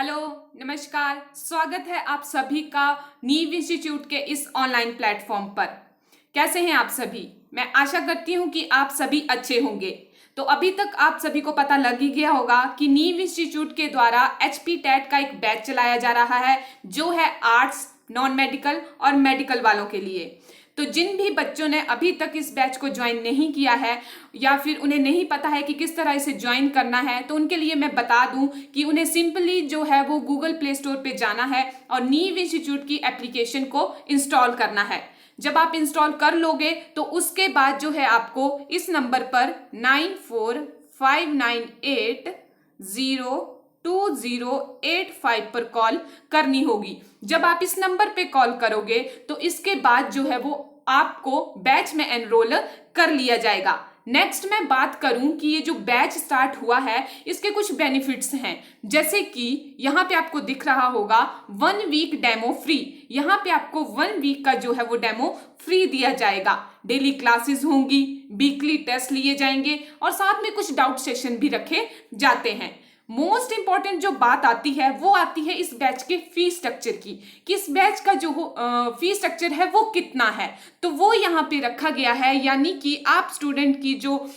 Hello, नमस्कार। स्वागत है आप सभी का नीव इंस्टीट्यूट के इस ऑनलाइन प्लेटफॉर्म पर। कैसे हैं आप सभी? मैं आशा करती हूं कि आप सभी अच्छे होंगे। तो अभी तक आप सभी को पता लग ही गया होगा कि नीव इंस्टीट्यूट के द्वारा एचपी टेट का एक बैच चलाया जा रहा है, जो है आर्ट्स, नॉन मेडिकल और मेडिकल वालों के लिए। तो जिन भी बच्चों ने अभी तक इस बैच को ज्वाइन नहीं किया है या फिर उन्हें नहीं पता है कि किस तरह इसे ज्वाइन करना है, तो उनके लिए मैं बता दूं कि उन्हें सिंपली जो है वो गूगल प्ले स्टोर पे जाना है और नीव इंस्टीट्यूट की एप्लीकेशन को इंस्टॉल करना है। जब आप इंस्टॉल कर लोगे तो उसके बाद जो है आपको इस नंबर पर 9459802085 पर कॉल करनी होगी। जब आप इस नंबर पे कॉल करोगे तो इसके बाद जो है वो आपको बैच में एनरोल कर लिया जाएगा। नेक्स्ट मैं बात करूं कि ये जो बैच स्टार्ट हुआ है इसके कुछ बेनिफिट्स हैं, जैसे कि यहाँ पे आपको दिख रहा होगा 1 वीक डेमो फ्री। यहाँ पे आपको 1 वीक का जो है वो डेमो फ्री दिया जाएगा। डेली क्लासेस होंगी, वीकली टेस्ट लिए जाएंगे और साथ में कुछ डाउट सेशन भी रखे जाते हैं। मोस्ट इंपॉर्टेंट जो बात आती है वो आती है इस बैच के फी स्ट्रक्चर की, कि इस बैच का जो फी स्ट्रक्चर है वो कितना है। तो वो यहाँ पे रखा गया है, यानी कि आप स्टूडेंट की जो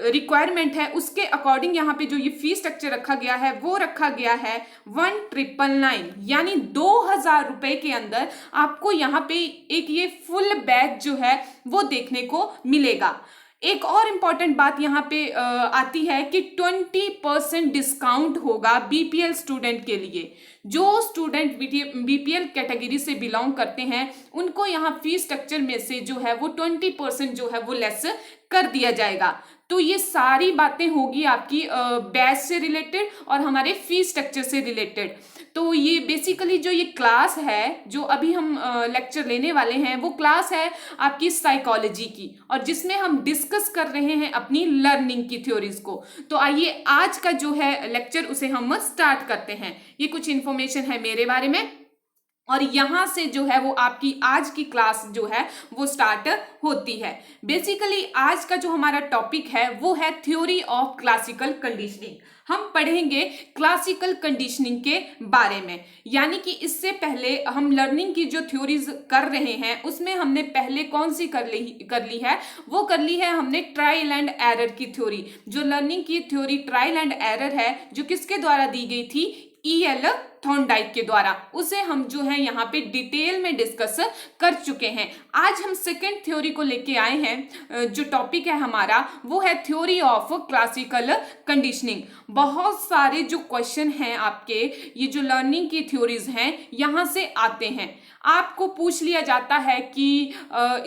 रिक्वायरमेंट है उसके अकॉर्डिंग यहाँ पे जो ये फी स्ट्रक्चर रखा गया है वो रखा गया है 1999, यानी 2000 रुपए के अंदर आपको यहाँ पे एक ये फुल बैच जो है वो देखने को मिलेगा। एक और इम्पॉर्टेंट बात यहाँ पे आती है कि 20% डिस्काउंट होगा बीपीएल स्टूडेंट के लिए। जो स्टूडेंट बीपीएल कैटेगरी से बिलोंग करते हैं उनको यहाँ फी स्ट्रक्चर में से जो है वो 20% जो है वो लेस कर दिया जाएगा। तो ये सारी बातें होगी आपकी बैच से रिलेटेड और हमारे फी स्ट्रक्चर से रिलेटेड। तो ये बेसिकली जो ये क्लास है जो अभी हम लेक्चर लेने वाले हैं वो क्लास है आपकी साइकोलॉजी की, और जिसमें हम डिस्कस कर रहे हैं अपनी लर्निंग की थ्योरीज को। तो आइए आज का जो है लेक्चर उसे हम स्टार्ट करते हैं। ये कुछ इन्फॉर्मेशन है मेरे बारे में और यहाँ से जो है वो आपकी आज की क्लास जो है वो स्टार्ट होती है। बेसिकली आज का जो हमारा टॉपिक है वो है थ्योरी ऑफ क्लासिकल कंडीशनिंग। हम पढ़ेंगे क्लासिकल कंडीशनिंग के बारे में, यानी कि इससे पहले हम लर्निंग की जो थ्योरीज कर रहे हैं उसमें हमने पहले कौन सी कर ली है, वो कर ली है हमने ट्रायल एंड एरर की थ्योरी। जो लर्निंग की थ्योरी ट्रायल एंड एरर है जो किसके द्वारा दी गई थी, E.L. थॉर्नडाइक के द्वारा, उसे हम जो है यहाँ पे डिटेल में डिस्कस कर चुके हैं। आज हम सेकेंड थ्योरी को लेके आए हैं। जो टॉपिक है हमारा वो है थ्योरी ऑफ क्लासिकल कंडीशनिंग। बहुत सारे जो क्वेश्चन हैं आपके ये जो लर्निंग की थ्योरीज हैं यहाँ से आते हैं। आपको पूछ लिया जाता है कि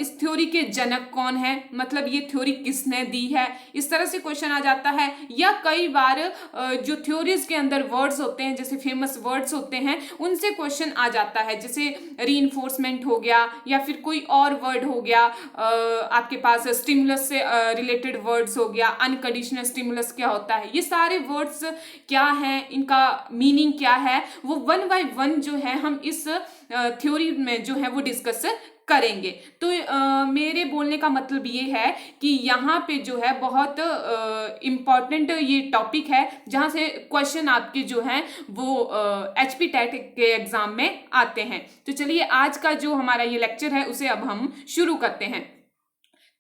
इस थ्योरी के जनक कौन है, मतलब ये थ्योरी किसने दी है, इस तरह से क्वेश्चन आ जाता है। या कई बार जो थ्योरीज के अंदर वर्ड्स होते हैं, जैसे फेमस वर्ड्स होते हैं, उनसे क्वेश्चन आ जाता है, जैसे रीइंफोर्समेंट हो गया या फिर कोई और वर्ड हो गया। आपके पास स्टिमुलस से रिलेटेड वर्ड्स हो गया, अनकंडीशनल स्टिमुलस क्या होता है, ये सारे वर्ड्स क्या हैं, इनका मीनिंग क्या है, वो 1 बाय 1 जो है हम इस थ्योरी में जो है वो डिस्कस करेंगे। तो मेरे बोलने का मतलब ये है कि यहाँ पे जो है बहुत इम्पॉर्टेंट ये टॉपिक है जहाँ से क्वेश्चन आपके जो हैं वो एचपी टेट के एग्जाम में आते हैं। तो चलिए आज का जो हमारा ये लेक्चर है उसे अब हम शुरू करते हैं।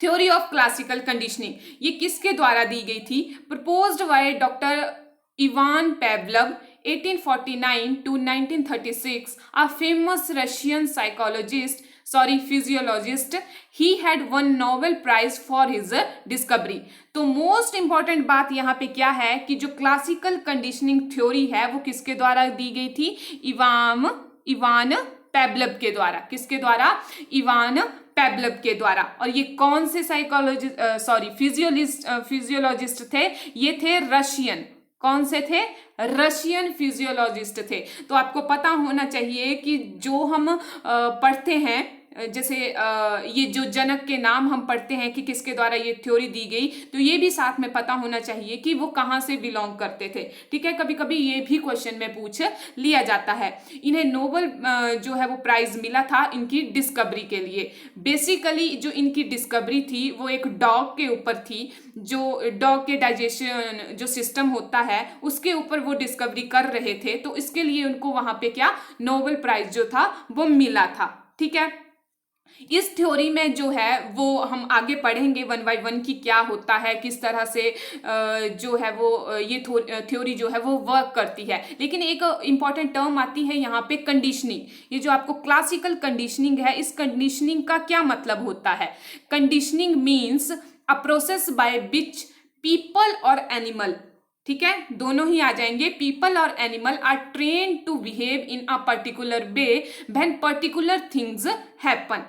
थ्योरी ऑफ क्लासिकल कंडीशनिंग ये किसके द्वारा दी गई थी? Proposed by doctor Ivan पेवलव 1849 to 1936, a famous Russian physiologist. He had won Nobel Prize for his discovery. तो मोस्ट इंपॉर्टेंट बात यहाँ पे क्या है कि जो क्लासिकल कंडीशनिंग थ्योरी है वो किसके द्वारा दी गई थी? इवान पेवलव के द्वारा। किसके द्वारा? इवान पेवलव के द्वारा। और ये कौन से फिजियोलॉजिस्ट थे? ये थे रशियन। कौन से थे? रशियन फिजियोलॉजिस्ट थे। तो आपको पता होना चाहिए कि जो हम पढ़ते हैं जैसे ये जो जनक के नाम हम पढ़ते हैं कि किसके द्वारा ये थ्योरी दी गई, तो ये भी साथ में पता होना चाहिए कि वो कहाँ से बिलोंग करते थे। ठीक है, कभी कभी ये भी क्वेश्चन में पूछ लिया जाता है। इन्हें नोबेल जो है वो प्राइज मिला था इनकी डिस्कवरी के लिए। बेसिकली जो इनकी डिस्कवरी थी वो एक डॉग के ऊपर थी, जो डॉग के डाइजेशन जो सिस्टम होता है उसके ऊपर वो डिस्कवरी कर रहे थे, तो इसके लिए उनको वहां पे क्या नोबेल प्राइज जो था वो मिला था। ठीक है, इस थ्योरी में जो है वो हम आगे पढ़ेंगे वन बाय वन की क्या होता है, किस तरह से जो है वो ये थ्योरी जो है वो वर्क करती है। लेकिन एक इंपॉर्टेंट टर्म आती है यहाँ पे कंडीशनिंग। ये जो आपको क्लासिकल कंडीशनिंग है, इस कंडीशनिंग का क्या मतलब होता है? Conditioning means a process by which people और एनिमल, ठीक है, दोनों ही आ जाएंगे, पीपल और animal are train to behave in a particular way when particular things happen.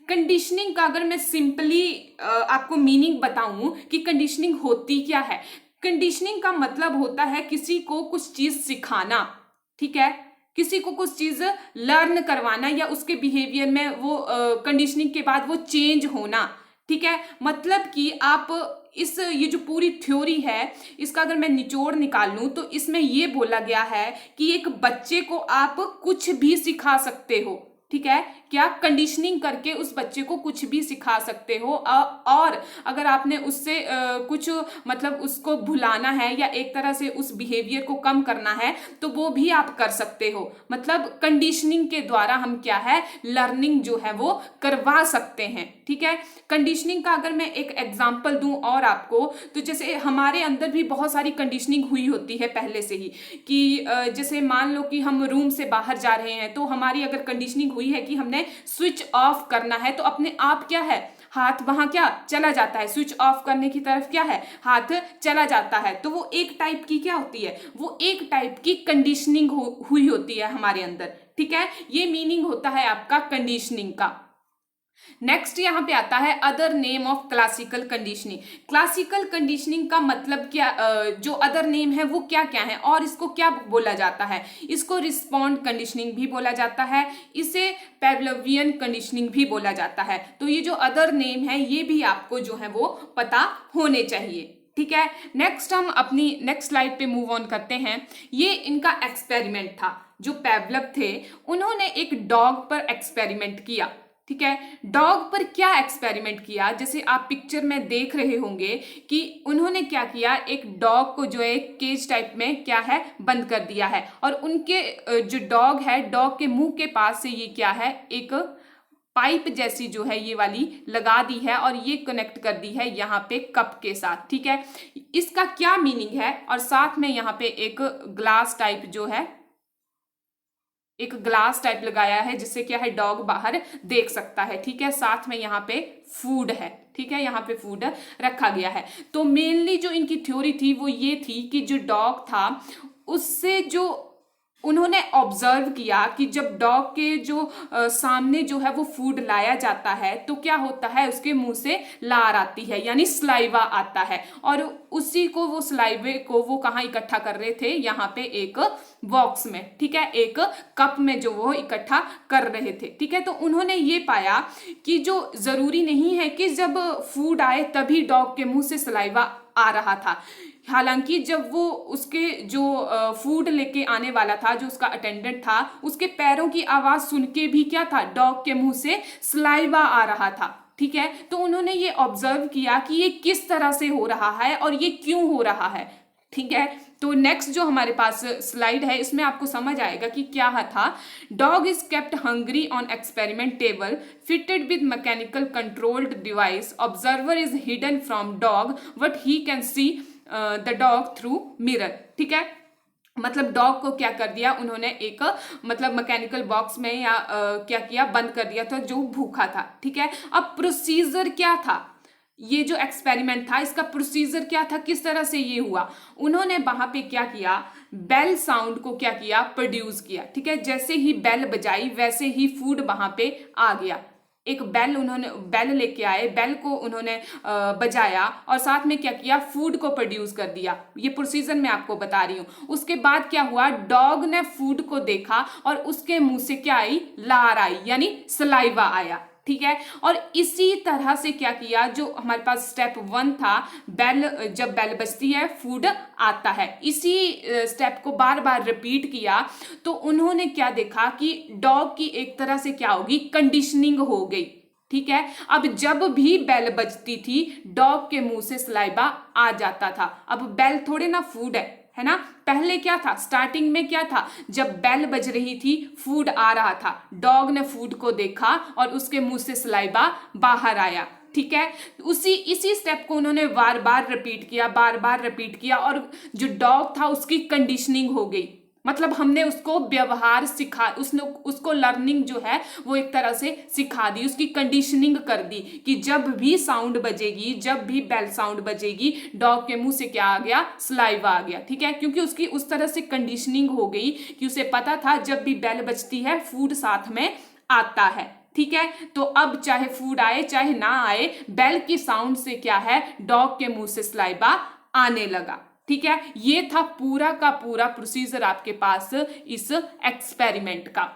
Conditioning का अगर मैं सिंपली आपको मीनिंग बताऊं कि कंडीशनिंग होती क्या है, कंडीशनिंग का मतलब होता है किसी को कुछ चीज सिखाना। ठीक है, किसी को कुछ चीज लर्न करवाना या उसके बिहेवियर में वो कंडीशनिंग के बाद वो चेंज होना। ठीक है, मतलब कि आप इस ये जो पूरी थ्योरी है इसका अगर मैं निचोड़ निकाल लूं तो इसमें ये बोला गया है कि एक बच्चे को आप कुछ भी सिखा सकते हो। ठीक है, क्या कंडीशनिंग करके उस बच्चे को कुछ भी सिखा सकते हो, और अगर आपने उससे कुछ मतलब उसको भुलाना है या एक तरह से उस बिहेवियर को कम करना है तो वो भी आप कर सकते हो। मतलब कंडीशनिंग के द्वारा हम क्या है लर्निंग जो है वो करवा सकते हैं। ठीक है, कंडीशनिंग का अगर मैं एक एग्जांपल दूं और आपको, तो जैसे हमारे अंदर भी बहुत सारी कंडीशनिंग हुई होती है पहले से ही, कि जैसे मान लो कि हम रूम से बाहर जा रहे हैं तो हमारी अगर कंडीशनिंग हुई है कि हमने स्विच ऑफ करना है तो अपने आप क्या है हाथ वहां क्या चला जाता है, स्विच ऑफ करने की तरफ क्या है हाथ चला जाता है। तो वो एक टाइप की क्या होती है, वो एक टाइप की कंडीशनिंग हुई होती है हमारे अंदर। ठीक है, ये मीनिंग होता है आपका कंडीशनिंग का। नेक्स्ट यहां पे आता है other name of classical conditioning. Classical conditioning का मतलब क्या, जो अदर नेम है वो क्या क्या है और इसको क्या बोला जाता है? इसको रिस्पॉन्ड कंडीशनिंग भी बोला जाता है, इसे पेवलोवियन कंडीशनिंग भी बोला जाता है। तो ये जो अदर नेम है ये भी आपको जो है वो पता होने चाहिए। ठीक है, नेक्स्ट हम अपनी नेक्स्ट स्लाइड पे मूव ऑन करते हैं। ये इनका एक्सपेरिमेंट था, जो पेवलव थे उन्होंने एक डॉग पर एक्सपेरिमेंट किया। ठीक है, डॉग पर क्या एक्सपेरिमेंट किया, जैसे आप पिक्चर में देख रहे होंगे कि उन्होंने क्या किया, एक डॉग को जो है केज टाइप में क्या है बंद कर दिया है, और उनके जो डॉग है डॉग के मुंह के पास से ये क्या है एक पाइप जैसी जो है ये वाली लगा दी है और ये कनेक्ट कर दी है यहाँ पे कप के साथ। ठीक है, इसका क्या मीनिंग है, और साथ में यहाँ पे एक ग्लास टाइप जो है एक ग्लास टाइप लगाया है जिससे क्या है डॉग बाहर देख सकता है। ठीक है, साथ में यहाँ पे फूड है। ठीक है, यहाँ पे फूड रखा गया है। तो मेनली जो इनकी थ्योरी थी वो ये थी कि जो डॉग था उससे जो उन्होंने ऑब्जर्व किया कि जब डॉग के जो सामने जो है वो फूड लाया जाता है तो क्या होता है उसके मुंह से लार आती है, यानी स्लाइवा आता है, और उसी को वो स्लाइवे को वो कहाँ इकट्ठा कर रहे थे, यहाँ पे एक बॉक्स में। ठीक है, एक कप में जो वो इकट्ठा कर रहे थे। ठीक है, तो उन्होंने ये पाया कि जो जरूरी नहीं है कि जब फूड आए तभी डॉग के मुंह से स्लाइवा आ रहा था। हालांकि जब वो उसके जो फूड लेके आने वाला था, जो उसका अटेंडेंट था, उसके पैरों की आवाज सुन के भी क्या था डॉग के मुंह से स्लाइवा आ रहा था। ठीक है, तो उन्होंने ये ऑब्जर्व किया कि ये किस तरह से हो रहा है और ये क्यों हो रहा है। ठीक है, तो नेक्स्ट जो हमारे पास स्लाइड है इसमें आपको समझ आएगा कि क्या था। Dog is kept hungry on experiment table fitted with mechanical controlled device. Observer is hidden from dog but he can see the dog through mirror. ठीक है, मतलब डॉग को क्या कर दिया उन्होंने एक मतलब मैकेनिकल बॉक्स में या क्या किया बंद कर दिया था जो भूखा था। ठीक है, अब प्रोसीजर क्या था, ये जो एक्सपेरिमेंट था इसका प्रोसीजर क्या था, किस तरह से ये हुआ, उन्होंने वहां पे क्या किया बेल साउंड को क्या किया प्रोड्यूस किया। ठीक है, जैसे ही बेल बजाई वैसे ही फूड वहां पे आ गया। एक बेल लेके आए, बेल को उन्होंने बजाया और साथ में क्या किया फूड को प्रोड्यूस कर दिया। ये प्रोसीजर मैं आपको बता रही हूँ। उसके बाद क्या हुआ, डॉग ने फूड को देखा और उसके मुंह से क्या आई लार आई, यानी सलाइवा आया। ठीक है। और इसी तरह से क्या किया, जो हमारे पास स्टेप 1 था, बेल, जब बेल बजती है फूड आता है, इसी स्टेप को बार बार रिपीट किया। तो उन्होंने क्या देखा कि डॉग की एक तरह से क्या होगी, कंडीशनिंग हो गई, ठीक है। अब जब भी बेल बजती थी डॉग के मुंह से सलाइवा आ जाता था। अब बेल थोड़े ना फूड है ना। पहले क्या था, स्टार्टिंग में क्या था, जब बेल बज रही थी फूड आ रहा था, डॉग ने फूड को देखा और उसके मुंह से सलाइवा बाहर आया, ठीक है। इसी स्टेप को उन्होंने बार बार रिपीट किया, बार बार रिपीट किया, और जो डॉग था उसकी कंडीशनिंग हो गई। मतलब हमने उसको व्यवहार सिखा, उसको लर्निंग जो है वो एक तरह से सिखा दी, उसकी कंडीशनिंग कर दी कि जब भी साउंड बजेगी, जब भी बेल साउंड बजेगी, डॉग के मुंह से क्या आ गया, सलाइवा आ गया, ठीक है। क्योंकि उसकी उस तरह से कंडीशनिंग हो गई कि उसे पता था जब भी बेल बजती है फूड साथ में आता है, ठीक है। तो अब चाहे फूड आए चाहे ना आए, बेल की साउंड से क्या है, डॉग के मुंह से सलाइवा आने लगा, ठीक है। ये था पूरा का पूरा प्रोसीजर आपके पास इस एक्सपेरिमेंट का।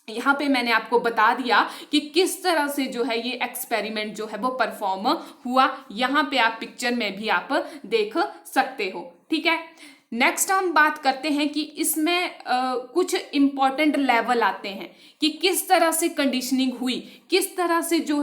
यहां पे मैंने आपको बता दिया कि किस तरह से जो है ये एक्सपेरिमेंट जो है वो परफॉर्म हुआ। यहां पे आप पिक्चर में भी आप देख सकते हो, ठीक है। नेक्स्ट हम बात करते हैं कि इसमें कुछ इंपॉर्टेंट लेवल आते हैं कि किस तरह से कंडीशनिंग हुई, किस तरह से जो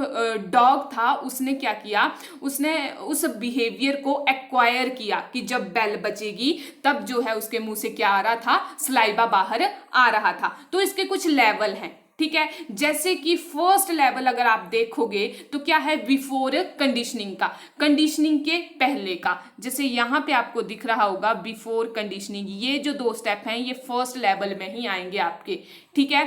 डॉग था उसने क्या किया, उसने उस बिहेवियर को एक्वायर किया कि जब बेल बजेगी तब जो है उसके मुंह से क्या आ रहा था, सलाइवा बाहर आ रहा था। तो इसके कुछ लेवल हैं, ठीक है। जैसे कि फर्स्ट लेवल अगर आप देखोगे तो क्या है, बिफोर कंडीशनिंग का, कंडीशनिंग के पहले का। जैसे यहां पे आपको दिख रहा होगा बिफोर कंडीशनिंग, ये जो 2 स्टेप हैं ये फर्स्ट लेवल में ही आएंगे आपके, ठीक है।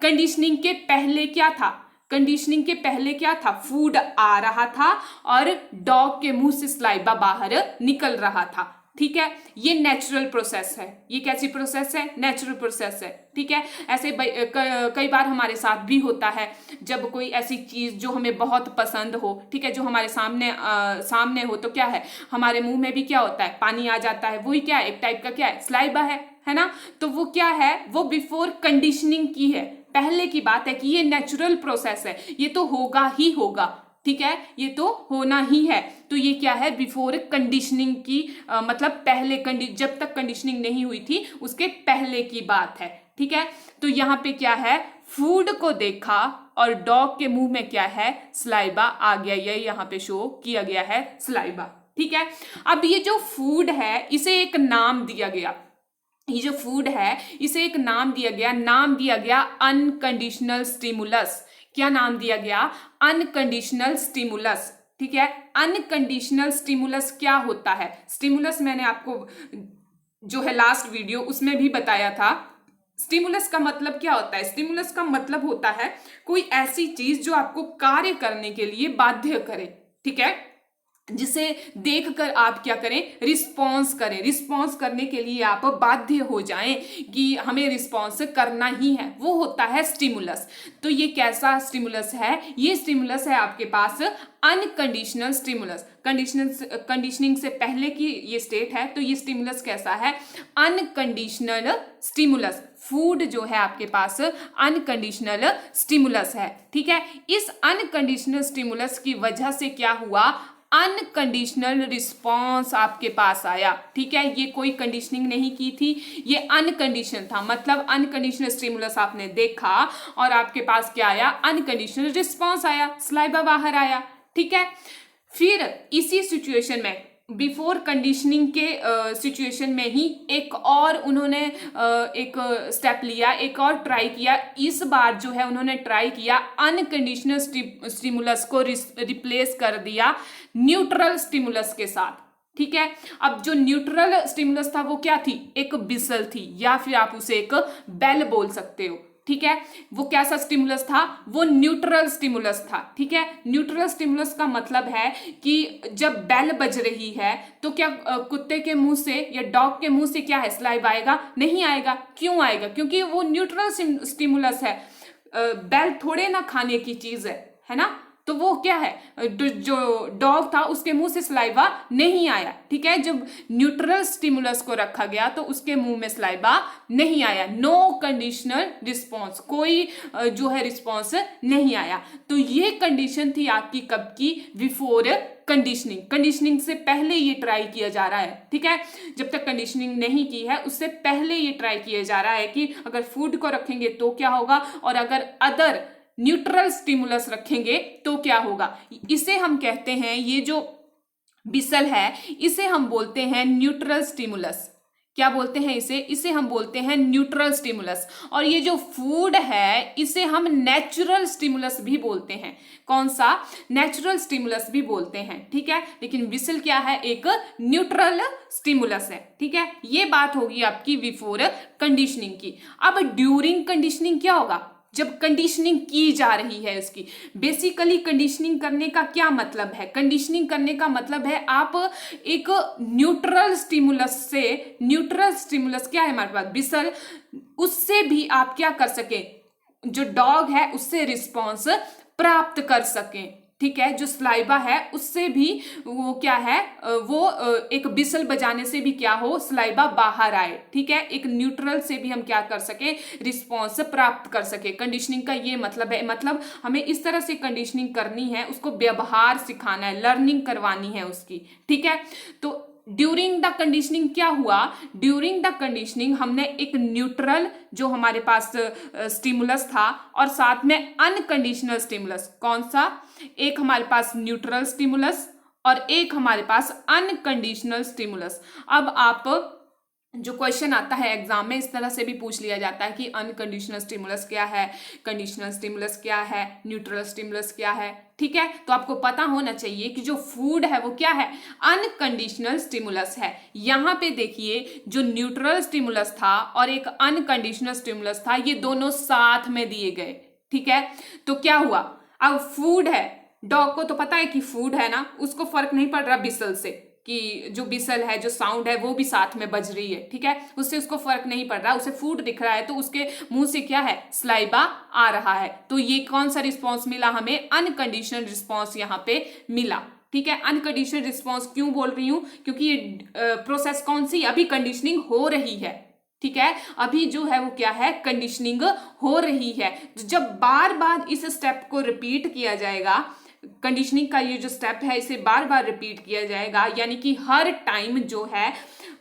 कंडीशनिंग के पहले क्या था, कंडीशनिंग के पहले क्या था, फूड आ रहा था और डॉग के मुंह से सलाइवा बाहर निकल रहा था, ठीक है। ये नेचुरल प्रोसेस है। ये कैसी प्रोसेस है, नेचुरल प्रोसेस है, ठीक है। ऐसे कई बार हमारे साथ भी होता है, जब कोई ऐसी चीज जो हमें बहुत पसंद हो, ठीक है, जो हमारे सामने हो, तो क्या है, हमारे मुंह में भी क्या होता है, पानी आ जाता है। वही क्या है, एक टाइप का क्या है, सलाइवा है ना। तो वो क्या है, वो बिफोर कंडीशनिंग की है, पहले की बात है कि ये नेचुरल प्रोसेस है, ये तो होगा ही होगा, ठीक है, ये तो होना ही है। तो ये क्या है, बिफोर कंडीशनिंग की मतलब पहले जब तक कंडीशनिंग नहीं हुई थी उसके पहले की बात है, ठीक है। तो यहाँ पे क्या है, फूड को देखा और डॉग के मुंह में क्या है, सलाइवा आ गया, ये यहाँ पे शो किया गया है सलाइवा, ठीक है। अब ये जो फूड है इसे एक नाम दिया गया, ये जो फूड है इसे एक नाम दिया गया अनकंडीशनल स्टिमुलस। क्या नाम दिया गया, अनकंडीशनल स्टिमुलस, ठीक है। अनकंडीशनल स्टिमुलस क्या होता है, स्टिमुलस मैंने आपको जो है लास्ट वीडियो उसमें भी बताया था। स्टिमुलस का मतलब क्या होता है, स्टिमुलस का मतलब होता है कोई ऐसी चीज जो आपको कार्य करने के लिए बाध्य करे, ठीक है, जिसे देखकर आप क्या करें, रिस्पॉन्स करें, रिस्पॉन्स करने के लिए आप बाध्य हो जाएं कि हमें रिस्पॉन्स करना ही है, वो होता है स्टिमुलस। तो ये कैसा स्टिमुलस है, ये स्टिमुलस है आपके पास अनकंडीशनल स्टिमुलस। कंडीशनिंग से पहले की ये स्टेट है, तो ये स्टिमुलस कैसा है, अनकंडीशनल स्टिमुलस। फूड जो है आपके पास अनकंडीशनल स्टिमुलस है, ठीक है। इस अनकंडीशनल स्टिमुलस की वजह से क्या हुआ, अनकंडीशनल रिस्पॉन्स आपके पास आया, ठीक है। ये कोई कंडीशनिंग नहीं की थी, ये अनकंडीशनल था, मतलब अनकंडीशनल स्टिमुलस आपने देखा और आपके पास क्या आया, अनकंडीशनल रिस्पॉन्स आया, सलाइवा बाहर आया, ठीक है। फिर इसी सिचुएशन में, बिफोर कंडीशनिंग के सिचुएशन में ही एक और उन्होंने एक स्टेप लिया, एक और ट्राई किया। इस बार जो है उन्होंने ट्राई किया अनकंडीशनल स्टिमुलस को रिप्लेस कर दिया न्यूट्रल स्टिमुलस के साथ, ठीक है। अब जो न्यूट्रल स्टिमुलस था वो क्या थी, एक बिसल थी, या फिर आप उसे एक बेल बोल सकते हो, ठीक है। वो कैसा स्टिमुलस था, वो न्यूट्रल स्टिमुलस था, ठीक है। न्यूट्रल स्टिमुलस का मतलब है कि जब बेल बज रही है तो क्या कुत्ते के मुंह से या डॉग के मुंह से क्या है, सलाइवा आएगा, नहीं आएगा। क्यों आएगा, क्योंकि वो न्यूट्रल स्टिमुलस है, बेल थोड़े ना खाने की चीज है ना। तो वो क्या है, जो डॉग था उसके मुंह से सलाइवा नहीं आया। ठीक है, जब न्यूट्रल स्टिमुलस को रखा गया तो उसके मुंह में सलाइवा नहीं आया। नो कंडीशनल रिस्पॉन्स, कोई जो है रिस्पॉन्स नहीं आया। तो ये कंडीशन थी आपकी कब की, बिफोर कंडीशनिंग। कंडीशनिंग से पहले ये ट्राई किया जा रहा है। ठीक है, जब तक कंडीशनिंग नहीं की है उससे पहले ये ट्राई किया जा रहा है कि अगर फूड को रखेंगे तो क्या होगा, और अगर अदर न्यूट्रल स्टिमुलस रखेंगे तो क्या होगा। इसे हम कहते हैं, ये जो बिसल है इसे हम बोलते हैं न्यूट्रल स्टिमुलस। क्या बोलते हैं इसे हम बोलते हैं न्यूट्रल स्टिमुलस। और ये जो फूड है इसे हम नेचुरल स्टिमुलस भी बोलते हैं। कौन सा, नेचुरल स्टिमुलस भी बोलते हैं। ठीक है, लेकिन विसल क्या है, एक न्यूट्रल स्टिमुलस है। ठीक है, ये बात होगी आपकी बिफोर कंडीशनिंग की। अब ड्यूरिंग कंडीशनिंग क्या होगा, जब कंडीशनिंग की जा रही है उसकी। बेसिकली कंडीशनिंग करने का क्या मतलब है, कंडीशनिंग करने का मतलब है आप एक न्यूट्रल स्टिमुलस से, न्यूट्रल स्टिमुलस क्या है हमारे पास, बिसल, उससे भी आप क्या कर सकें, जो डॉग है उससे रिस्पॉन्स प्राप्त कर सकें। ठीक है, जो सलाइवा है उससे भी वो क्या है, वो एक बिसल बजाने से भी क्या हो, सलाइवा बाहर आए। ठीक है, एक न्यूट्रल से भी हम क्या कर सके, रिस्पॉन्स प्राप्त कर सके। कंडीशनिंग का ये मतलब है, मतलब हमें इस तरह से कंडीशनिंग करनी है, उसको व्यवहार सिखाना है, लर्निंग करवानी है उसकी। ठीक है, तो ड्यूरिंग द कंडीशनिंग क्या हुआ, ड्यूरिंग द कंडीशनिंग हमने एक न्यूट्रल जो हमारे पास स्टिमुलस था और साथ में अनकंडीशनल स्टिमुलस, कौन सा, एक हमारे पास न्यूट्रल स्टिमुलस और एक हमारे पास अनकंडीशनल स्टिमुलस। अब आप जो क्वेश्चन आता है एग्जाम में इस तरह से भी पूछ लिया जाता है कि अनकंडीशनल स्टिमुलस क्या है, कंडीशनल स्टिमुलस क्या है, न्यूट्रल स्टिमुलस क्या है। ठीक है, तो आपको पता होना चाहिए कि जो फूड है वो क्या है, अनकंडीशनल स्टिमुलस है। यहाँ पे देखिए, जो न्यूट्रल स्टिमुलस था और एक अनकंडीशनल स्टिमुलस था, ये दोनों साथ में दिए गए। ठीक है, तो क्या हुआ, अब फूड है, डॉग को तो पता है कि फूड है ना, उसको फर्क नहीं पड़ रहा बिसल से कि जो बिसल है, जो साउंड है वो भी साथ में बज रही है। ठीक है, उससे उसको फर्क नहीं पड़ रहा, उसे फूड दिख रहा है तो उसके मुंह से क्या है, सलाइवा आ रहा है। तो ये कौन सा रिस्पॉन्स मिला हमें, अनकंडीशनल रिस्पॉन्स यहाँ पे मिला। ठीक है, अनकंडीशनल रिस्पॉन्स क्यों बोल रही हूं, क्योंकि ये प्रोसेस कौन सी, अभी कंडीशनिंग हो रही है। ठीक है, अभी जो है वो क्या है, कंडीशनिंग हो रही है। जब बार बार इस स्टेप को रिपीट किया जाएगा, कंडीशनिंग का ये जो स्टेप है इसे बार बार रिपीट किया जाएगा, यानी कि हर टाइम जो है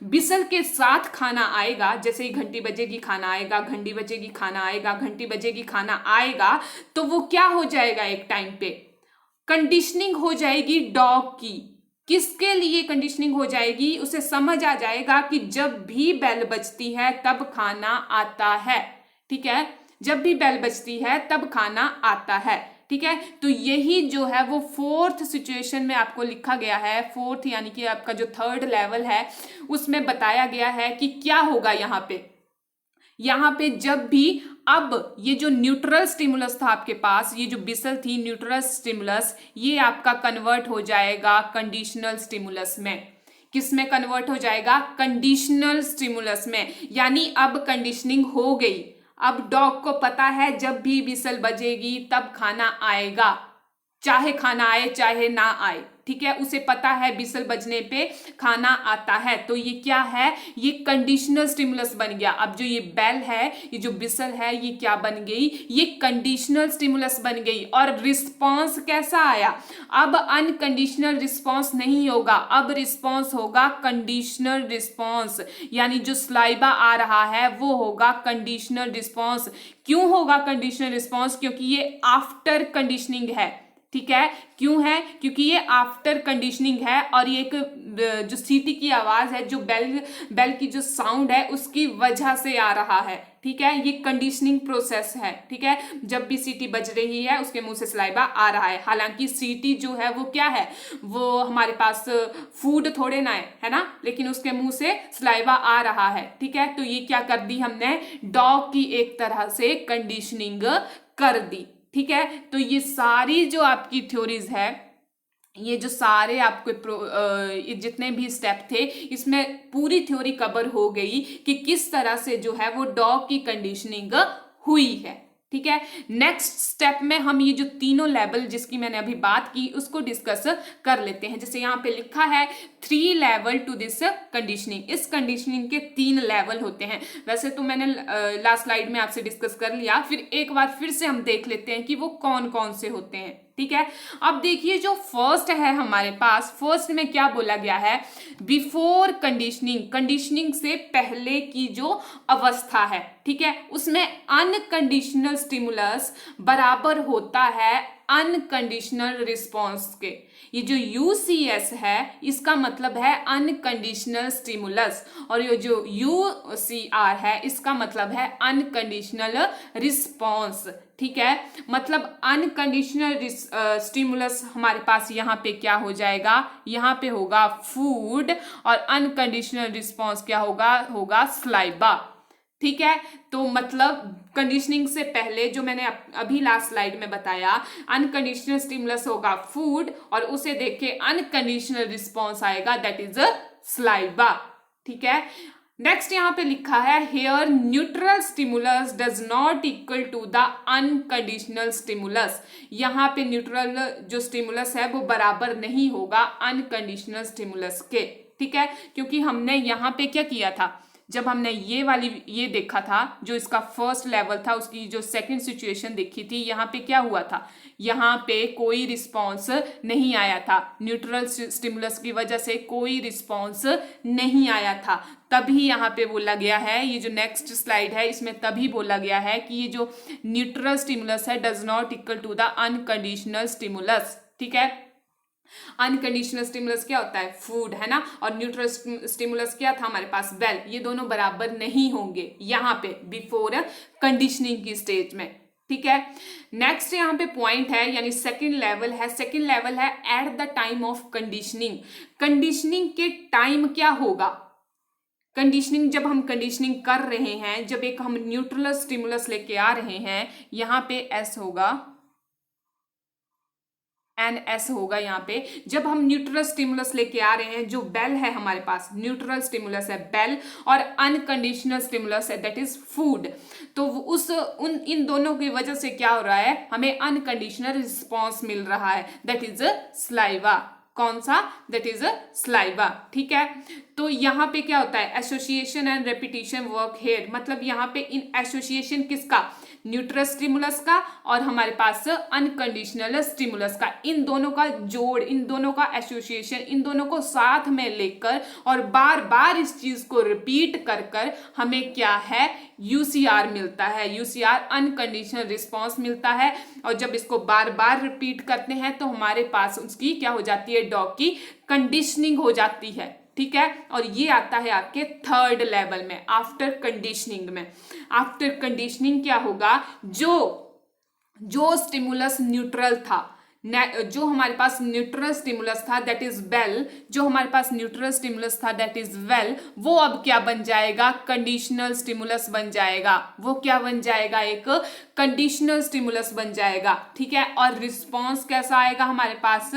बिसल के साथ खाना आएगा, जैसे ही घंटी बजेगी खाना आएगा, घंटी बजेगी खाना आएगा, घंटी बजेगी खाना आएगा, तो वो क्या हो जाएगा, एक टाइम पे कंडीशनिंग हो जाएगी डॉग की। किसके लिए कंडीशनिंग हो जाएगी, उसे समझ आ जाएगा कि जब भी बेल बजती है तब खाना आता है। ठीक है, जब भी बेल बजती है तब खाना आता है। ठीक है, तो यही जो है वो फोर्थ सिचुएशन में आपको लिखा गया है, फोर्थ यानी कि आपका जो थर्ड लेवल है उसमें बताया गया है कि क्या होगा यहाँ पे जब भी, अब ये जो न्यूट्रल स्टिमुलस था आपके पास, ये जो बिसल थी न्यूट्रल स्टिमुलस, ये आपका कन्वर्ट हो जाएगा कंडीशनल स्टिमुलस में। किस में कन्वर्ट हो जाएगा, कंडीशनल स्टिमुलस में। यानी अब कंडीशनिंग हो गई, अब डॉग को पता है जब भी बिसल बजेगी तब खाना आएगा, चाहे खाना आए चाहे ना आए। ठीक है, उसे पता है बिसल बजने पे खाना आता है। तो ये क्या है, ये कंडीशनल स्टिमुलस बन गया। अब जो ये बेल है, ये जो बिसल है, ये क्या बन गई, ये कंडीशनल स्टिमुलस बन गई। और रिस्पॉन्स कैसा आया, अब अनकंडीशनल रिस्पॉन्स नहीं होगा, अब रिस्पॉन्स होगा कंडीशनल रिस्पॉन्स, यानी जो सलाइवा आ रहा है वो होगा कंडीशनल रिस्पॉन्स। क्यों होगा कंडीशनल रिस्पॉन्स, क्योंकि ये आफ्टर कंडीशनिंग है। ठीक है, क्यों है, क्योंकि ये आफ्टर कंडीशनिंग है और ये एक जो सीटी की आवाज है, जो बेल की जो साउंड है उसकी वजह से आ रहा है। ठीक है, ये कंडीशनिंग प्रोसेस है। ठीक है, जब भी सीटी बज रही है उसके मुंह से सलाइवा आ रहा है। हालांकि सीटी जो है वो क्या है, वो हमारे पास फूड थोड़े ना है ना, लेकिन उसके मुंह से सलाइवा आ रहा है। ठीक है, तो ये क्या कर दी हमने, डॉग की एक तरह से कंडीशनिंग कर दी। ठीक है, तो ये सारी जो आपकी थ्योरीज है, ये जो सारे आपके जितने भी स्टेप थे, इसमें पूरी थ्योरी कवर हो गई कि किस तरह से जो है वो डॉग की कंडीशनिंग हुई है। ठीक है। नेक्स्ट स्टेप में हम ये जो तीनों लेवल जिसकी मैंने अभी बात की उसको डिस्कस कर लेते हैं। जैसे यहाँ पे लिखा है 3 लेवल टू दिस कंडीशनिंग। इस कंडीशनिंग के 3 लेवल होते हैं। वैसे तो मैंने लास्ट स्लाइड में आपसे डिस्कस कर लिया, फिर एक बार फिर से हम देख लेते हैं कि वो कौन कौन से होते हैं। ठीक है, अब देखिए जो फर्स्ट है हमारे पास, फर्स्ट में क्या बोला गया है, बिफोर कंडीशनिंग, कंडीशनिंग से पहले की जो अवस्था है, ठीक है, उसमें अनकंडीशनल स्टिमुलस बराबर होता है अनकंडीशनल रिस्पॉन्स के। ये जो यूसीएस है इसका मतलब है अनकंडीशनल स्टिमुलस, और ये जो यूसीआर है इसका मतलब है अनकंडीशनल रिस्पॉन्स। ठीक है, मतलब अनकंडीशनल स्टिमुलस हमारे पास यहाँ पे क्या हो जाएगा, यहाँ पे होगा फूड, और अनकंडीशनल रिस्पॉन्स क्या होगा, होगा स्लाइबा। ठीक है, तो मतलब कंडीशनिंग से पहले जो मैंने अभी लास्ट स्लाइड में बताया, अनकंडीशनल स्टिमुलस होगा फूड, और उसे देख के अनकंडीशनल रिस्पॉन्स आएगा, दैट इज अ स्लाइबा। ठीक है, नेक्स्ट यहाँ पे लिखा है here neutral stimulus does not equal to the unconditional stimulus. यहाँ पे न्यूट्रल जो स्टिमुलस है वो बराबर नहीं होगा अनकंडीशनल स्टिमुलस के। ठीक है, क्योंकि हमने यहाँ पे क्या किया था, जब हमने ये देखा था, जो इसका फर्स्ट लेवल था उसकी जो सेकंड सिचुएशन देखी थी, यहाँ पे क्या हुआ था, यहाँ पे कोई रिस्पॉन्स नहीं आया था, न्यूट्रल स्टिमुलस की वजह से कोई रिस्पॉन्स नहीं आया था। तभी यहाँ पे बोला गया है, ये जो नेक्स्ट स्लाइड है इसमें तभी बोला गया है कि ये जो न्यूट्रल स्टिमुलस है does not equal to the unconditional stimulus. ठीक है, अनकंडीशनल स्टिमुलस क्या होता है, फूड, है ना, और न्यूट्रल स्टिमुलस क्या था हमारे पास, बेल। ये दोनों बराबर नहीं होंगे यहाँ पे बिफोर कंडीशनिंग की स्टेज में। ठीक है, नेक्स्ट यहाँ पे पॉइंट है, यानी सेकंड लेवल है, सेकंड लेवल है at the time of conditioning. Conditioning के टाइम क्या होगा, कंडीशनिंग जब हम कंडीशनिंग कर रहे हैं, जब एक हम न्यूट्रल स्टिमुलस लेके आ रहे हैं, यहाँ पे एस होगा, एन एस होगा यहाँ पे। जब हम न्यूट्रल स्टिमुलस लेके आ रहे हैं, जो बेल है हमारे पास, न्यूट्रल स्टिमुलस है बेल, और अनकंडीशनल स्टिमुलस है दैट इज फूड, तो इन दोनों की वजह से क्या हो रहा है, हमें अनकंडीशनल रिस्पॉन्स मिल रहा है, दैट इज स्लाइवा। कौन सा, दैट इज स्लाइवा। ठीक है, तो यहाँ पे क्या होता है, association and repetition work here, मतलब यहाँ पे इन एसोसिएशन किसका, न्यूट्रल स्टिमुलस का और हमारे पास अनकंडीशनल स्टिमुलस का, इन दोनों का जोड़, इन दोनों का एसोसिएशन, इन दोनों को साथ में लेकर और बार बार इस चीज को रिपीट कर कर हमें क्या है, यूसीआर मिलता है, यूसीआर अनकंडीशनल रिस्पॉन्स मिलता है। और जब इसको बार बार रिपीट करते हैं तो हमारे पास उसकी क्या हो जाती है, डॉग की कंडीशनिंग हो जाती है। ठीक है, और ये आता है आपके थर्ड लेवल में, आफ्टर कंडीशनिंग में। आफ्टर कंडीशनिंग क्या होगा, जो स्टिमुलस न्यूट्रल था, जो हमारे पास न्यूट्रल स्टिमुलस था दैट इज बेल, जो हमारे पास न्यूट्रल स्टिमुलस था दैट इज वेल, वो अब क्या बन जाएगा, कंडीशनल स्टिमुलस बन जाएगा। वो क्या बन जाएगा, एक कंडीशनल स्टिमुलस बन जाएगा। ठीक है, और रिस्पॉन्स कैसा आएगा हमारे पास,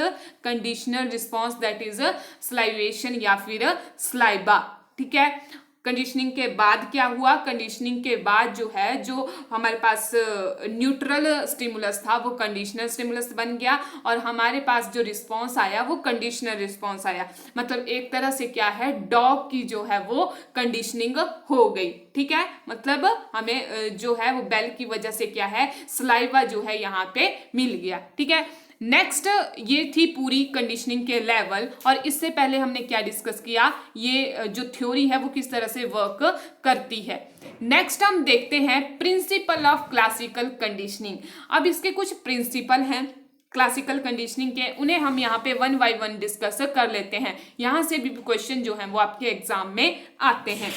conditional response that is salivation या फिर स्लाइबा। ठीक है, कंडीशनिंग के बाद क्या हुआ, कंडीशनिंग के बाद जो है, जो हमारे पास न्यूट्रल स्टिमुलस था वो कंडीशनल स्टिमुलस बन गया, और हमारे पास जो रिस्पॉन्स आया वो कंडीशनल रिस्पॉन्स आया। मतलब एक तरह से क्या है, डॉग की जो है वो कंडीशनिंग हो गई। ठीक है, मतलब हमें जो है वो बेल की वजह से क्या है, स्लाइवा जो है यहाँ पे मिल गया। ठीक है, नेक्स्ट ये थी पूरी कंडीशनिंग के लेवल, और इससे पहले हमने क्या डिस्कस किया, ये जो थ्योरी है वो किस तरह से वर्क करती है। नेक्स्ट हम देखते हैं प्रिंसिपल ऑफ क्लासिकल कंडीशनिंग। अब इसके कुछ प्रिंसिपल हैं क्लासिकल कंडीशनिंग के, उन्हें हम यहाँ पे वन बाय वन डिस्कस कर लेते हैं। यहाँ से भी क्वेश्चन जो है वो आपके एग्जाम में आते हैं।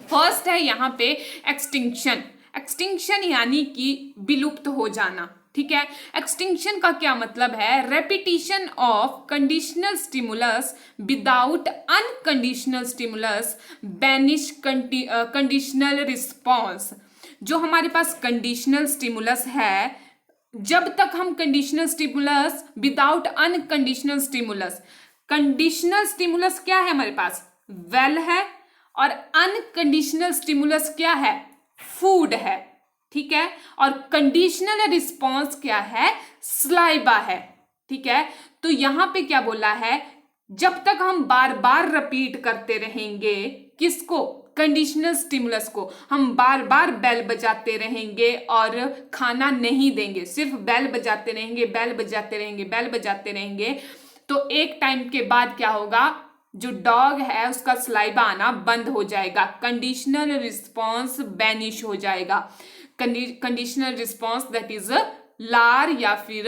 फर्स्ट है यहाँ पे एक्सटिंक्शन। एक्सटिंक्शन यानी कि विलुप्त हो जाना। ठीक है, एक्सटिंक्शन का क्या मतलब है, repetition of conditional stimulus without unconditional stimulus banish conditional response. जो हमारे पास कंडीशनल स्टिमुलस है, जब तक हम conditional stimulus without unconditional stimulus, conditional stimulus क्या है हमारे पास, वेल है, और अनकंडीशनल स्टिमुलस क्या है, फूड है। ठीक है। और कंडीशनल रिस्पॉन्स क्या है, स्लाइवा है, ठीक है। तो यहां पे क्या बोला है, जब तक हम बार बार रिपीट करते रहेंगे, किसको, कंडीशनल स्टिमुलस को, हम बार बार बेल बजाते रहेंगे और खाना नहीं देंगे, सिर्फ बेल बजाते रहेंगे, बेल बजाते रहेंगे, बेल बजाते रहेंगे, तो एक टाइम के बाद क्या होगा, जो डॉग है उसका स्लाइवा आना बंद हो जाएगा, कंडीशनल रिस्पॉन्स बैनिश हो जाएगा। कंडीशनल रिस्पॉन्स दैट इज लार या फिर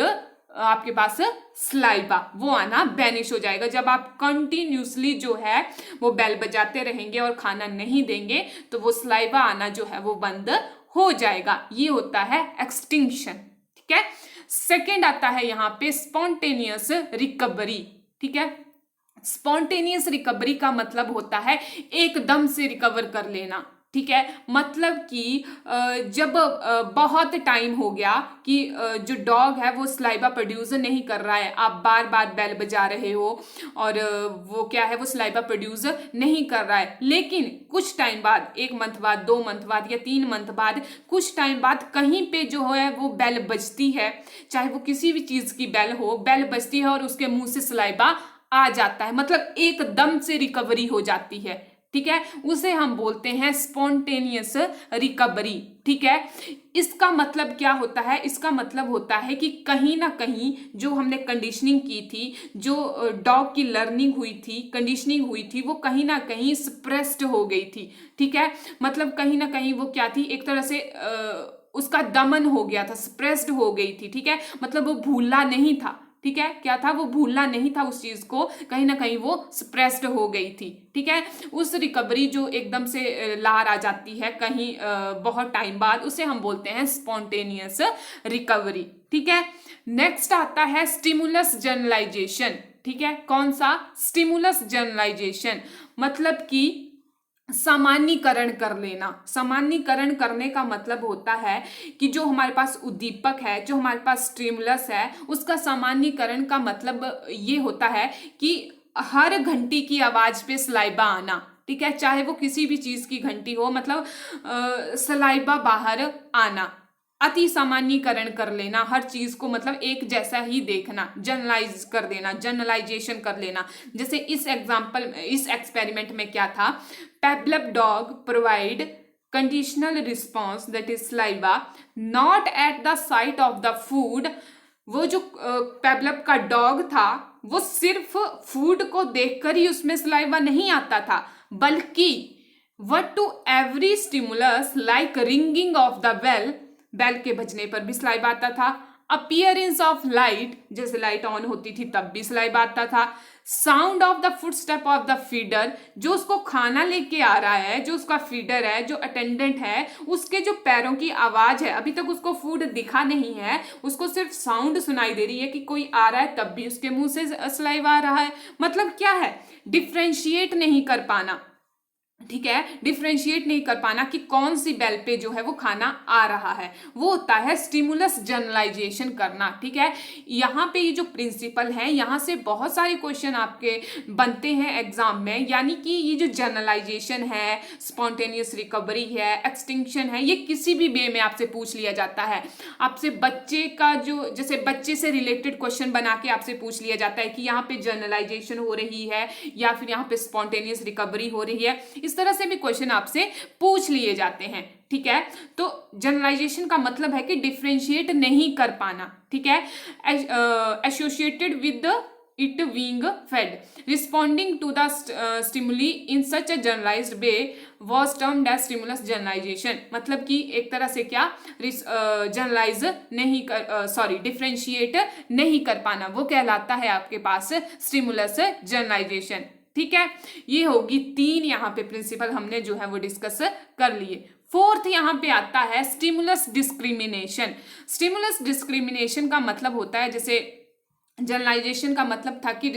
आपके पास स्लाइवा, वो आना बैनिश हो जाएगा। जब आप कंटिन्यूसली जो है वो बेल बजाते रहेंगे और खाना नहीं देंगे तो वो स्लाइवा आना जो है वो बंद हो जाएगा। ये होता है एक्सटिंक्शन, ठीक है। सेकेंड आता है यहाँ पे स्पॉन्टेनियस रिकवरी, ठीक है। स्पॉन्टेनियस रिकवरी का मतलब होता है एकदम से रिकवर कर लेना, ठीक है। मतलब कि जब बहुत टाइम हो गया कि जो डॉग है वो स्लाइवा प्रोड्यूस नहीं कर रहा है, आप बार बार बेल बजा रहे हो और वो क्या है, वो स्लाइवा प्रोड्यूस नहीं कर रहा है, लेकिन कुछ टाइम बाद, 1 मंथ बाद, 2 मंथ बाद या 3 मंथ बाद, कुछ टाइम बाद कहीं पे जो है वो बेल बजती है, चाहे वो किसी भी चीज की बेल हो, बेल बजती है और उसके मुंह से स्लाइवा आ जाता है, मतलब एकदम से रिकवरी हो जाती है, ठीक है। उसे हम बोलते हैं स्पॉन्टेनियस रिकवरी, ठीक है। इसका मतलब क्या होता है, इसका मतलब होता है कि कहीं ना कहीं जो हमने कंडीशनिंग की थी, जो डॉग की लर्निंग हुई थी, कंडीशनिंग हुई थी, वो कहीं ना कहीं सप्रेस्ड हो गई थी, ठीक है। मतलब कहीं ना कहीं वो क्या थी, एक तरह से उसका दमन हो गया था, सप्रेस्ड हो गई थी, ठीक है। मतलब वो भूला नहीं था, ठीक है। क्या था, वो भूलना नहीं था उस चीज को, कहीं ना कहीं वो सप्रेस्ड हो गई थी, ठीक है। उस रिकवरी जो एकदम से लार आ जाती है कहीं बहुत टाइम बाद, उसे हम बोलते हैं स्पॉन्टेनियस रिकवरी, ठीक है। नेक्स्ट आता है स्टिमुलस जनरलाइजेशन, ठीक है। कौन सा, स्टिमुलस जनरलाइजेशन, मतलब कि सामान्यीकरण कर लेना। सामान्यीकरण करने का मतलब होता है कि जो हमारे पास उद्दीपक है, जो हमारे पास स्टिमुलस है, उसका सामान्यीकरण का मतलब ये होता है कि हर घंटी की आवाज पे स्लाइवा आना, ठीक है। चाहे वो किसी भी चीज की घंटी हो, मतलब स्लाइवा बाहर आना, अति सामान्यीकरण कर लेना, हर चीज को मतलब एक जैसा ही देखना, जनरलाइज कर देना, जनरलाइजेशन कर लेना। जैसे इस एग्जांपल, इस एक्सपेरिमेंट में क्या था, Pavlov dog provide conditional response that is saliva not at the sight of the food। वो जो पेवलव का डॉग था वो सिर्फ फूड को देखकर ही उसमें स्लाइवा नहीं आता था, बल्कि what to every stimulus like ringing of the bell, bell के बजने पर भी स्लाइवा आता था, अपीयरेंस ऑफ लाइट, जैसे लाइट ऑन होती थी तब भी स्लाइवा आता था, sound of the footstep of the feeder, जो उसको खाना लेके आ रहा है, जो उसका फीडर है, जो अटेंडेंट है, उसके जो पैरों की आवाज है, अभी तक उसको फूड दिखा नहीं है, उसको सिर्फ साउंड सुनाई दे रही है कि कोई आ रहा है, तब भी उसके मुंह से स्लाइवा आ रहा है। मतलब क्या है, डिफ्रेंशिएट नहीं कर पाना, ठीक है। डिफ्रेंशिएट नहीं कर पाना कि कौन सी बेल पे जो है वो खाना आ रहा है, वो होता है स्टिमुलस जनरलाइजेशन करना, ठीक है। यहाँ पे ये जो प्रिंसिपल है, यहाँ से बहुत सारे क्वेश्चन आपके बनते हैं एग्जाम में, यानी कि ये जो जनरलाइजेशन है, स्पॉन्टेनियस रिकवरी है, एक्सटिंक्शन है, ये किसी भी वे में आपसे पूछ लिया जाता है। आपसे बच्चे का जो, जैसे बच्चे से रिलेटेड क्वेश्चन बना के आपसे पूछ लिया जाता है कि यहाँ पे जनरलाइजेशन हो रही है या फिर यहाँ पे स्पॉन्टेनियस रिकवरी हो रही है, इस तरह से भी क्वेश्चन आपसे पूछ लिए जाते हैं, ठीक है। तो जनरलाइजेशन का मतलब है कि डिफरेंशिएट नहीं कर पाना, ठीक है। Associated with it being fed, responding to the stimuli in such a generalized way was termed as stimulus generalization। मतलब कि एक तरह से क्या, जनरलाइज नहीं कर, सॉरी, डिफरेंशिएट नहीं कर पाना, वो कहलाता है आपके पास स्टिमुलस जनरलाइजेशन, ठीक है। ये होगी 3 यहाँ पे प्रिंसिपल हमने जो है वो डिस्कस कर लिए। फोर्थ यहाँ पे आता है स्टिमुलस डिस्क्रिमिनेशन। स्टिमुलस डिस्क्रिमिनेशन का मतलब होता है, जैसे जनरलाइजेशन का मतलब था कि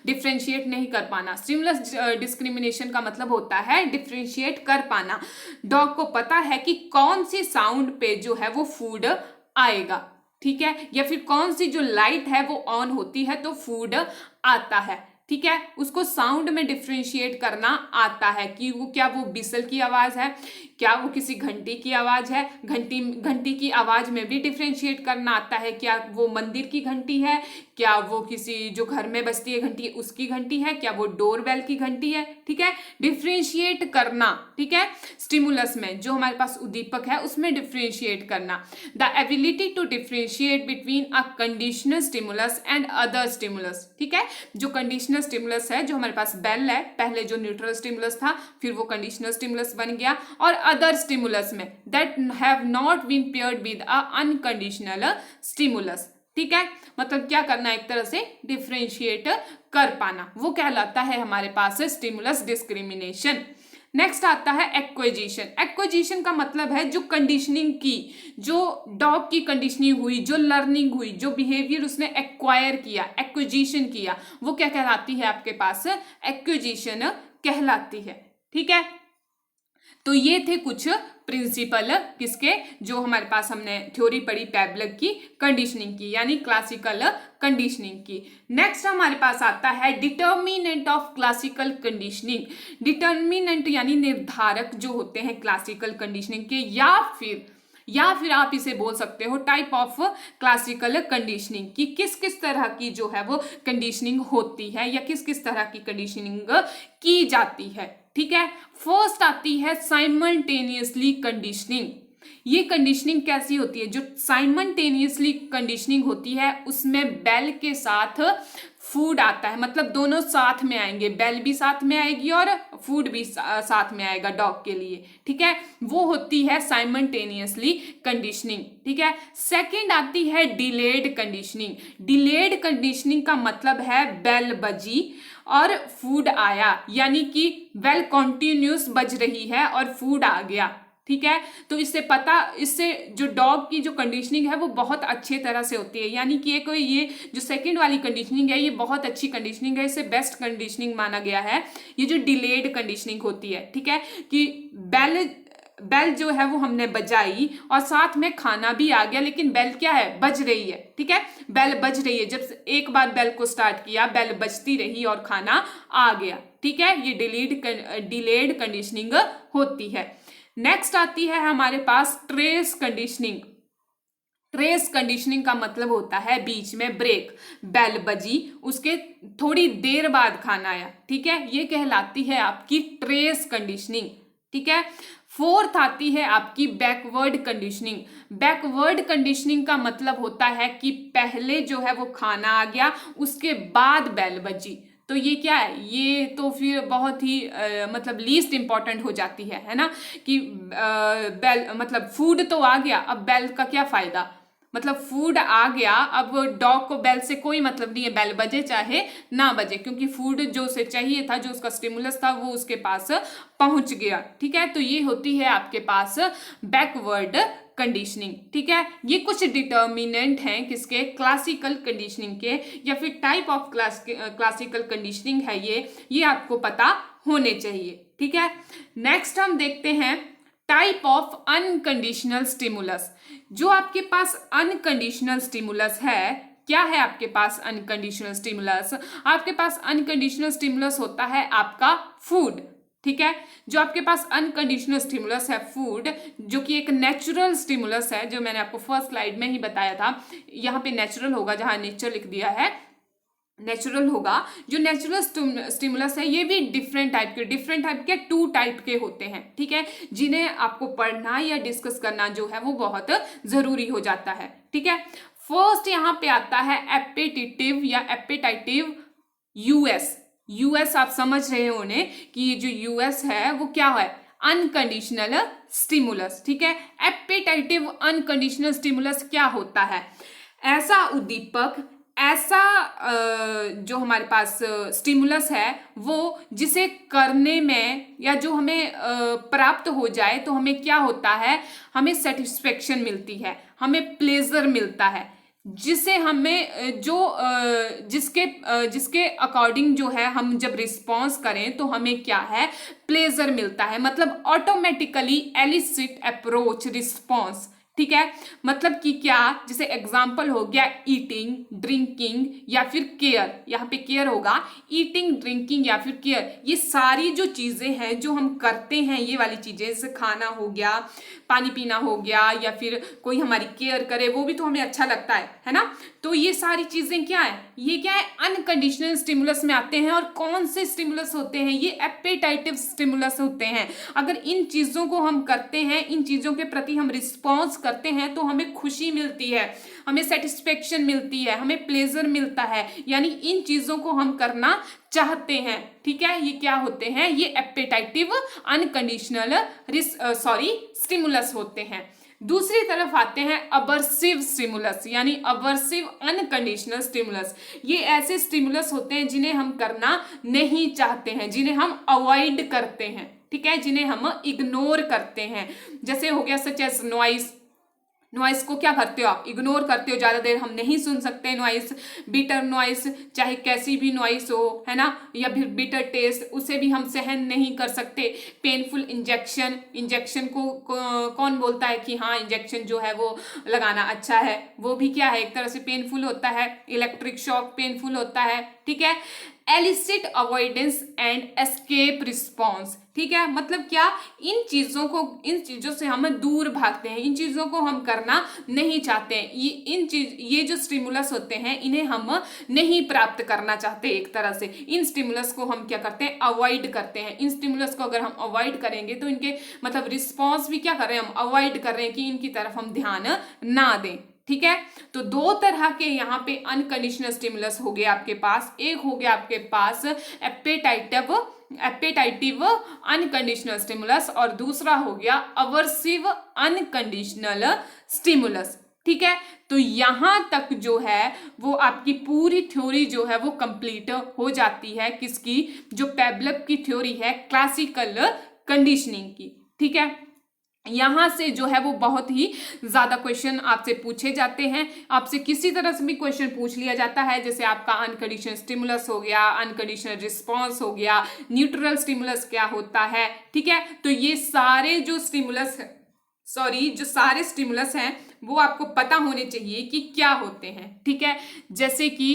डिफ्रेंशिएट नहीं कर पाना, स्टिमुलस डिस्क्रिमिनेशन का मतलब होता है डिफ्रेंशिएट कर पाना। डॉग को पता है कि कौन सी साउंड पे जो है वो फूड आएगा, ठीक है, या फिर कौन सी जो लाइट है वो ऑन होती है तो फूड आता है, ठीक है। उसको साउंड में डिफ्रेंशिएट करना आता है कि वो क्या, वो बिसल की आवाज है, क्या वो किसी घंटी की आवाज है, घंटी की आवाज में भी डिफ्रेंशिएट करना आता है, क्या वो मंदिर की घंटी है, क्या वो किसी जो घर में बजती है घंटी उसकी घंटी है, क्या वो डोरबेल की घंटी है। ठीक है, डिफ्रेंशिएट करना। ठीक है, स्टिमुलस में जो हमारे पास उद्दीपक है उसमें डिफ्रेंशिएट करना। The ability to differentiate between a conditional stimulus and other stimulus. ठीक है, जो कंडीशनल स्टिमुलस है, जो हमारे पास बेल है, पहले जो न्यूट्रल स्टिमुलस था फिर वो कंडीशनल स्टिमुलस बन गया, और अदर स्टिमुलस में that have not been paired with a unconditional stimulus. ठीक है, मतलब क्या करना, एक तरह से डिफ्रेंशिएट कर पाना, वो कहलाता है हमारे पास स्टिमुलस डिस्क्रिमिनेशन। नेक्स्ट आता है एक्विजिशन। एक्विजिशन का मतलब है जो कंडीशनिंग की, जो डॉग की कंडीशनिंग हुई, जो लर्निंग हुई, जो बिहेवियर उसने एक्वायर किया, एक्विजिशन किया, वो क्या कहलाती है आपके पास, एक्विजिशन कहलाती है। ठीक है, तो ये थे कुछ प्रिंसिपल किसके, जो हमारे पास हमने थ्योरी पढ़ी पैवलव की कंडीशनिंग की, यानी क्लासिकल कंडीशनिंग की। नेक्स्ट हमारे पास आता है determinant of classical conditioning. Determinant यानी निर्धारक जो होते हैं क्लासिकल कंडीशनिंग के, या फिर आप इसे बोल सकते हो टाइप ऑफ क्लासिकल कंडीशनिंग की, किस किस तरह की जो है वो कंडीशनिंग होती है या किस किस तरह की कंडीशनिंग की जाती है। ठीक है, फर्स्ट आती है साइमल्टेनियसली कंडीशनिंग। ये कंडीशनिंग कैसी होती है, जो साइमल्टेनियसली कंडीशनिंग होती है उसमें बेल के साथ फूड आता है, मतलब दोनों साथ में आएंगे, बेल भी साथ में आएगी और फूड भी साथ में आएगा डॉग के लिए। ठीक है, वो होती है साइमल्टेनियसली कंडीशनिंग। ठीक है, सेकंड आती है डिलेड कंडीशनिंग। डिलेड कंडीशनिंग का मतलब है बेल बजी और फूड आया, यानी कि बेल कॉन्टिन्यूस बज रही है और फूड आ गया। ठीक है, तो इससे जो डॉग की जो कंडीशनिंग है वो बहुत अच्छे तरह से होती है, यानी कि ये जो सेकंड वाली कंडीशनिंग है ये बहुत अच्छी कंडीशनिंग है, इसे बेस्ट कंडीशनिंग माना गया है, ये जो डिलेड कंडीशनिंग होती है। ठीक है, कि बेल जो है वो हमने बजाई और साथ में खाना भी आ गया, लेकिन बेल क्या है, बज रही है। ठीक है, बेल बज रही है, जब एक बार बेल को स्टार्ट किया बेल बजती रही और खाना आ गया। ठीक है, ये डिलेड कंडीशनिंग होती है। नेक्स्ट आती है हमारे पास ट्रेस कंडीशनिंग। ट्रेस कंडीशनिंग का मतलब होता है बीच में ब्रेक, बेल बजी उसके थोड़ी देर बाद खाना आया। ठीक है, ये कहलाती है आपकी ट्रेस कंडीशनिंग। ठीक है, फोर्थ आती है आपकी बैकवर्ड कंडीशनिंग। बैकवर्ड कंडीशनिंग का मतलब होता है कि पहले जो है वो खाना आ गया उसके बाद बेल बजी, तो ये क्या है, ये तो फिर बहुत ही मतलब लीस्ट इंपॉर्टेंट हो जाती है ना, कि बेल मतलब फूड तो आ गया, अब बेल का क्या फायदा, मतलब फूड आ गया, अब डॉग को बेल से कोई मतलब नहीं है, बेल बजे चाहे ना बजे, क्योंकि फूड जो उसे चाहिए था, जो उसका स्टिमुलस था वो उसके पास पहुंच गया। ठीक है, तो ये होती है आपके पास बैकवर्ड कंडीशनिंग। ठीक है, ये कुछ डिटर्मिनेंट हैं किसके, क्लासिकल कंडीशनिंग के, या फिर टाइप ऑफ क्लासिकल कंडीशनिंग है ये आपको पता होने चाहिए। ठीक है, नेक्स्ट हम देखते हैं टाइप ऑफ अनकंडीशनल स्टिमुलस। जो आपके पास अनकंडीशनल स्टिमुलस है, क्या है आपके पास अनकंडीशनल स्टिमुलस, आपके पास अनकंडीशनल स्टिमुलस होता है आपका फूड। ठीक है, जो आपके पास अनकंडीशनल स्टिमुलस है फूड, जो कि एक नेचुरल स्टिमुलस है, जो मैंने आपको फर्स्ट स्लाइड में ही बताया था, यहाँ पे नेचुरल होगा, जहां नेचर लिख दिया है नेचुरल होगा। जो नेचुरल स्टिमुलस है ये भी डिफरेंट टाइप के 2 टाइप के होते हैं। ठीक है, जिन्हें आपको पढ़ना या डिस्कस करना जो है वो बहुत जरूरी हो जाता है। ठीक है, फर्स्ट यहाँ पे आता है एपेटिटिव या एपेटाइटिव यूएस आप समझ रहे होने कि ये जो यूएस है वो क्या है, अनकंडीशनल स्टिमुलस। ठीक है, एपेटाइटिव अनकंडीशनल स्टिमुलस क्या होता है, ऐसा उद्दीपक, ऐसा जो हमारे पास स्टिमुलस है वो जिसे करने में या जो हमें प्राप्त हो जाए तो हमें क्या होता है, हमें सेटिस्फेक्शन मिलती है, हमें प्लेजर मिलता है, जिसे हमें जो जिसके अकॉर्डिंग जो है हम जब रिस्पॉन्स करें तो हमें क्या है, प्लेजर मिलता है, मतलब ऑटोमेटिकली एलिसिट अप्रोच रिस्पॉन्स ठीक है, मतलब कि क्या, जैसे एग्जाम्पल हो गया ईटिंग, ड्रिंकिंग या फिर केयर, यहाँ पे केयर होगा, ईटिंग, ड्रिंकिंग या फिर केयर, ये सारी जो चीजें हैं जो हम करते हैं, ये वाली चीजें, जैसे खाना हो गया, पानी पीना हो गया, या फिर कोई हमारी केयर करे, वो भी तो हमें अच्छा लगता है ना। तो ये सारी चीजें क्या है, ये क्या है, अनकंडीशनल स्टिमुलस में आते हैं। और कौन से स्टिमुलस होते हैं, ये एपेटाइटिव स्टिमुलस होते हैं। अगर इन चीजों को हम करते हैं, इन चीजों के प्रति हम रिस्पॉन्स करते हैं, तो हमें खुशी मिलती है, हमें सेटिस्फेक्शन मिलती है, हमें प्लेजर मिलता है, यानी इन चीजों को हम करना चाहते हैं। ठीक है, ये क्या होते हैं, ये एपेटाइटिव अनकंडीशनल स्टिमुलस होते हैं। दूसरी तरफ आते हैं अवर्सिव स्टिमुलस, यानी अवर्सिव अनकंडीशनल स्टिमुलस। ये ऐसे स्टिमुलस होते हैं जिन्हें हम करना नहीं चाहते हैं, जिन्हें हम अवॉइड करते हैं, ठीक है, जिन्हें हम इग्नोर करते हैं। जैसे हो गया सच एज नॉइस, नॉइस को क्या करते हो आप, इग्नोर करते हो, ज्यादा देर हम नहीं सुन सकते नॉइस, बीटर नॉइस, चाहे कैसी भी नॉइस हो, है ना, या फिर बीटर टेस्ट, उसे भी हम सहन नहीं कर सकते। पेनफुल इंजेक्शन, इंजेक्शन को कौन बोलता है कि हाँ इंजेक्शन जो है वो लगाना अच्छा है, वो भी क्या है, एक तरह से पेनफुल होता है। इलेक्ट्रिक शॉक पेनफुल होता है, ठीक है। Elicit avoidance and escape response, ठीक है, मतलब क्या, इन चीजों से हम दूर भागते हैं, इन चीजों को हम करना नहीं चाहते हैं। ये जो स्टिमुलस होते हैं, इन्हें हम नहीं प्राप्त करना चाहते। एक तरह से इन स्टिमुलस को हम क्या करते हैं, अवॉइड करते हैं। इन स्टिमुलस को अगर हम अवॉइड करेंगे तो इनके मतलब रिस्पॉन्स भी क्या कर रहे हैं, हम अवॉइड कर रहे हैं कि इनकी तरफ हम ध्यान ना दें। ठीक है, तो दो तरह के यहाँ पे अनकंडीशनल स्टिमुलस हो गए आपके पास। एक हो गया आपके पास एपेटाइटिव अनकंडीशनल स्टिमुलस, और दूसरा हो गया अवर्सिव अनकंडीशनल स्टिमुलस। ठीक है, तो यहां तक जो है वो आपकी पूरी थ्योरी जो है वो कंप्लीट हो जाती है। किसकी, जो पेवलव की थ्योरी है क्लासिकल कंडीशनिंग की। ठीक है, यहां से जो है वो बहुत ही ज्यादा क्वेश्चन आपसे पूछे जाते हैं। आपसे किसी तरह से भी क्वेश्चन पूछ लिया जाता है, जैसे आपका अनकंडीशनल स्टिमुलस हो गया, अनकंडीशनल रिस्पॉन्स हो गया, न्यूट्रल स्टिमुलस क्या होता है। ठीक है, तो ये सारे जो सारे स्टिमुलस हैं वो आपको पता होने चाहिए कि क्या होते हैं। ठीक है, जैसे कि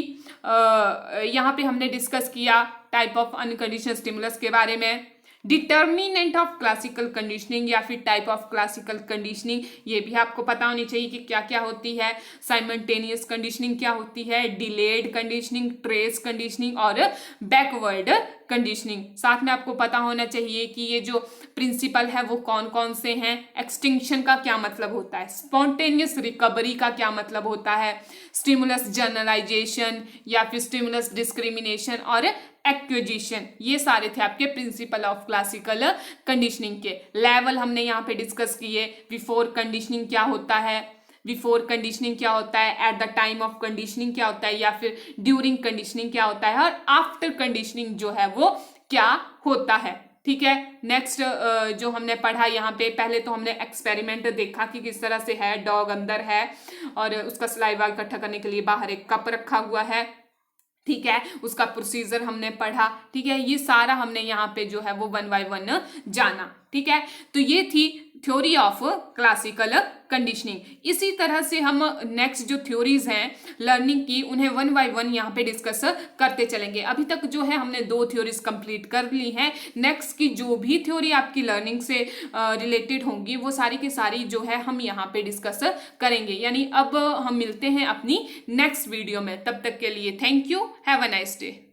यहाँ पे हमने डिस्कस किया टाइप ऑफ अनकंडीशनल स्टिमुलस के बारे में, डिटर्मिनेंट ऑफ क्लासिकल कंडीशनिंग या फिर टाइप ऑफ क्लासिकल कंडीशनिंग, ये भी आपको पता होनी चाहिए कि क्या क्या होती है। साइमल्टेनियस कंडीशनिंग क्या होती है, डिलेड कंडीशनिंग, ट्रेस कंडीशनिंग और बैकवर्ड कंडीशनिंग। साथ में आपको पता होना चाहिए कि ये जो प्रिंसिपल है वो कौन कौन से हैं। एक्सटिंक्शन का क्या मतलब होता है, स्पॉन्टेनियस रिकवरी का क्या मतलब होता है, स्टिमुलस जनरलाइजेशन या फिर स्टिमुलस डिस्क्रिमिनेशन और एक्विजिशन, ये सारे थे आपके प्रिंसिपल ऑफ क्लासिकल कंडीशनिंग के। लेवल हमने यहाँ पे डिस्कस किए। बिफोर कंडीशनिंग क्या होता है, बिफोर कंडीशनिंग क्या होता है, at the time of conditioning क्या होता है, या फिर ड्यूरिंग कंडीशनिंग क्या होता है, और आफ्टर कंडीशनिंग जो है वो क्या होता है। ठीक है, नेक्स्ट जो हमने पढ़ा यहाँ पे, पहले तो हमने एक्सपेरिमेंट देखा कि किस तरह से है, डॉग अंदर है और उसका सलाइवा इकट्ठा करने के लिए बाहर एक कप रखा हुआ है। ठीक है, उसका प्रोसीजर हमने पढ़ा। ठीक है, ये सारा हमने यहाँ पे जो है वो 1 by 1 जाना। ठीक है, तो ये थी थ्योरी ऑफ क्लासिकल कंडीशनिंग। इसी तरह से हम नेक्स्ट जो थ्योरीज हैं लर्निंग की, उन्हें 1 by 1 यहाँ पे डिस्कस करते चलेंगे। अभी तक जो है हमने 2 थ्योरीज कंप्लीट कर ली हैं। नेक्स्ट की जो भी थ्योरी आपकी लर्निंग से रिलेटेड होंगी वो सारी की सारी जो है हम यहाँ पे डिस्कस करेंगे। यानी अब हम मिलते हैं अपनी नेक्स्ट वीडियो में। तब तक के लिए thank you, have a nice day.